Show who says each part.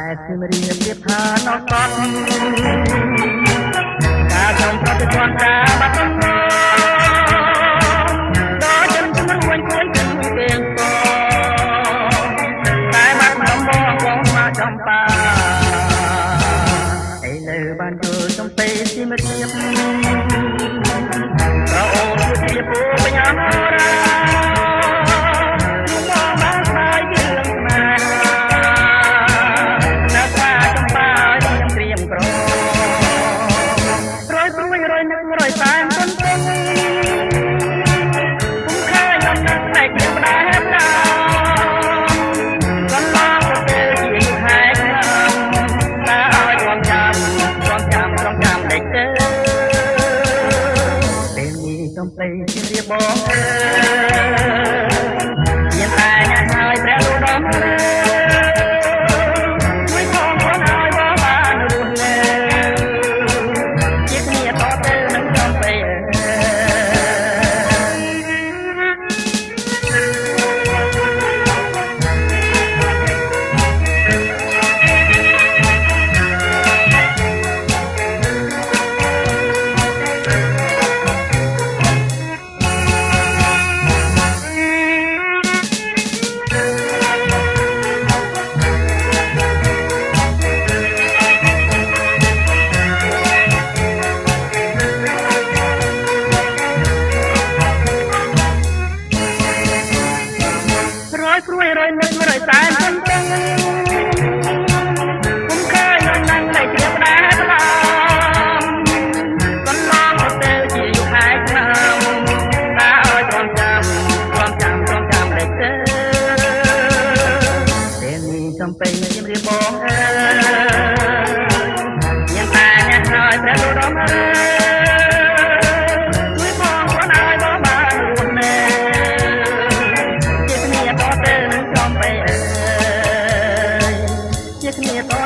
Speaker 1: គឺរៀបរៀបថាណោះកត់ការចំប្រតិបត្តិការបាត់ដំណងដល់ចិនជំនួយគួយទាំងទាំងកតែបាត់ដំបងបងមកចំបាឥឡូវបានយល់ចំពេទីមរៀបប្រអូនជាពូបញ្ញាមរាចំពេជារៀបបងមានតែញ៉ាំហើយព្រះលោកដំជួយផងខ្លួនឲ្យបងបានរស់នៅជាគ្នាតទៅនឹងចំពេព្រួយរយនឹករយតែមិនដឹងគុំឃើញនឹងលេខទៀបដែរស្លាកន្លងទៅជាយុខែឆ្នាំតើឲ្យទ្រាំចាំលេខទៅពេលនេះចំពេញជំរាបបងអើយមានតែអ្នកហើយព្រះលោកដំអើយជួយបងខ្លួនឲ្យបងបានរស់នៅជាគ្នាត